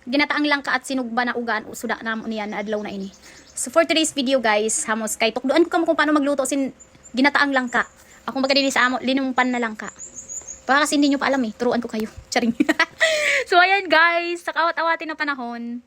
ginataang langka at sinugba na ugan usuda na mo niya na adlaw na ini. So for today's video guys, hamos kay tukduan ko kamo kung paano magluto sin ginataang langka. Ako baga din sa amo linumpan na langka. Baka kasi hindi nyo pa alam turuan ko kayo. Charing. So ayan guys, sa kawat-awatin na panahon,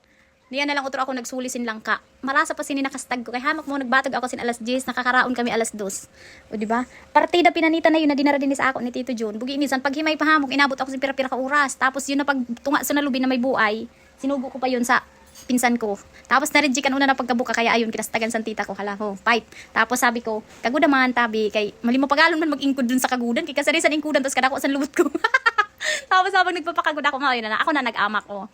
niyan na lang utro ako nagsulisin langka. Marasa pa sini nakastag ko kay hamak mo nagbatag ako sin alas 10, nakakaraon kami alas 2. O di ba? Partida pinanita na yun na dinara din sa ako ni Tito John. Bugi inisan pag himay pahamok inabot ako sin pira-pira ka oras. Tapos yun na pag tunga sa nalubi na may buay, sinugo ko pa yun sa pinsan ko. Tapos na-rejectan una na pagkabuka kaya ayun kinastagan sa tita ko hala ko fight. Tapos sabi ko kaguda man tabi kay mali mo pagalon man mag-ingkod dun sa kagudan kay kasari sa ingkudan tapos kada ko sa lubot ko. Tapos habang nagpapakagod ako ayun na ako na nag-amak ko.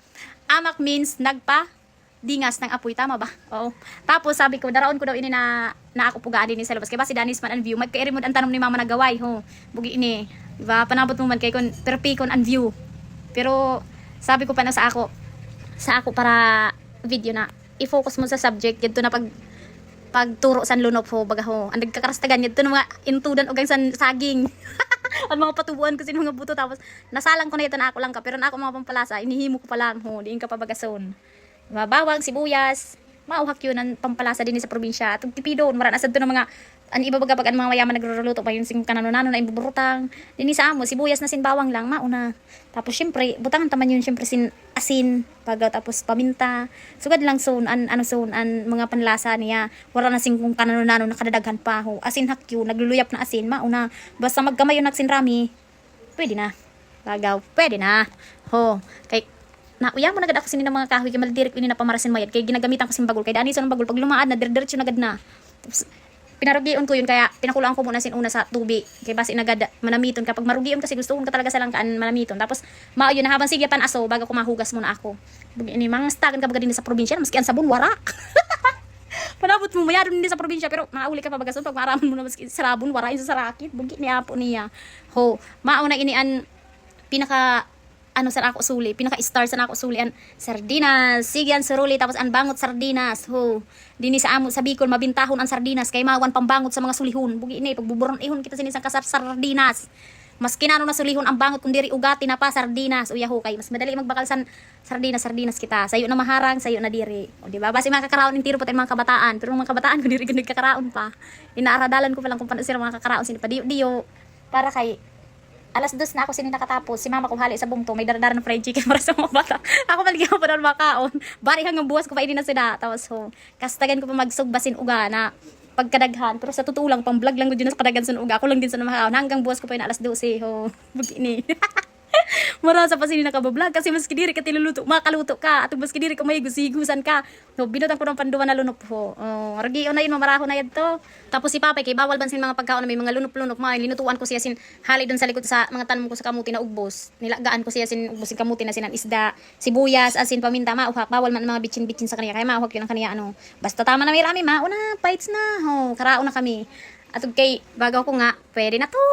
Amak means nagpa dingas ng apoy, tama ba? Oo. Tapos sabi ko daraon ko daw ini na ako pugaan din sa labas kay ba si Danis man ang view magkairi mo ang tanom ni mama nagaway ho. Bugi ini. Diba? Panabot mo man kay kon perpikon ang view. Pero sabi ko pa na sa ako para video na i-focus mo sa subject yadto na pagturo san lunop ho baga ho ang nagkakarastagan yadto na mga intudan og san saging ang mga patubuan ko sin mga buto tapos nasalang ko na ito na ako lang ka pero na ako mga pampalasa inihimo ko pa lang ho diin ka pa bagason bawang sibuyas mauhak yun ang pampalasa din sa probinsya at tipidon maran asad to ng mga ang iba baga pag ang mga mayaman nagluluto pa yung sing kanano-nano na ibuburutang din sa amo sibuyas na sin bawang lang mauna tapos syempre butangan taman yun syempre sin asin pagaw tapos paminta sugad lang son an mga panlasa niya wala na sing kung kanano-nano nakadadaghan pa ho asin hakyo nagluluyap na asin mauna basta maggamay yun nagsin rami pwede na bagaw pwede na ho kay na uya mo nagad ako sinin ng mga kahoy kay maldirek ini na pamarasin mayad kay ginagamitan ko sin bagol kay dani son bagol pag lumaad na diretso nagad na tapos pinarugion ko yun kaya pinakulaan ko muna sin una sa tubig kay basi nagad manamiton kapag marugion kasi gusto ko talaga sa langkaan manamiton tapos mao yun habang sige pan aso bago ko mahugas muna ako ini mga stagan kapag din sa probinsya maski ang sabon warak panabot mo mayadon din sa probinsya pero mauli ka pa bagason pag maaraman mo na maski sarabon warain sa sarakit bugi ni apo niya ho mao na ini an pinaka sa ako suli, pinaka-star sa ako suli an sardinas, sigyan suruli tapos an bangot sardinas. Ho. Dini sa amo sa Bicol mabintahon ang sardinas kay mawan pambangot sa mga sulihon. Bugi ini pagbuburon ihon kita sinisang kasar sardinas. Mas kinano na sulihon ang bangot kun diri ugati na pa sardinas. Uya ho kay mas madali magbakal san sardinas kita. Sayo na maharang, sayo na diri. O di ba? Basi mga kakaraon ng tiro pa mga kabataan, pero mga kabataan kun diri gud kakaraon pa. Inaaradalan ko pa lang kung paano sila mga kakaraon sin pa diyo para kay alas 2 na ako sinin nakatapos. Si mama ko hali sa bungto. May daradara ng fried chicken para sa mga bata. Ako maligaw pa doon makaon. Bari hanggang buwas ko pa ini na sila. Tapos kastagan ko pa magsugbasin uga na pagkadaghan. Pero sa totoo lang, pang vlog lang ko dyan sa kadaghan sa uga. Ako lang din sa makaon. Hanggang buwas ko pa yun alas 12. Bugini. Marasa pa sinin nakabablog kasi maski diri ka tiluluto, makaluto ka at maski diri ka may gusigusan ka. So binutang ko ng panduwa na lunop ho. Ragiyo na yun mamaraho na yadto. Tapos si Papa kay bawal bansin mga pagkaon na may mga lunop-lunop ma linutuan ko siya sin hali doon sa likod sa mga tanom ko sa kamuti na ugbos. Nilagaan ko siya sin ugbos sin kamuti na sinan isda, sibuyas, asin, paminta, mauhak. Bawal man mga bitchin-bitchin sa kaniya kay mauhak yun ang kaniya Basta tama na may rami mauna, fights na. Karaon na kami. At kay bagaw ko nga, pwede na to.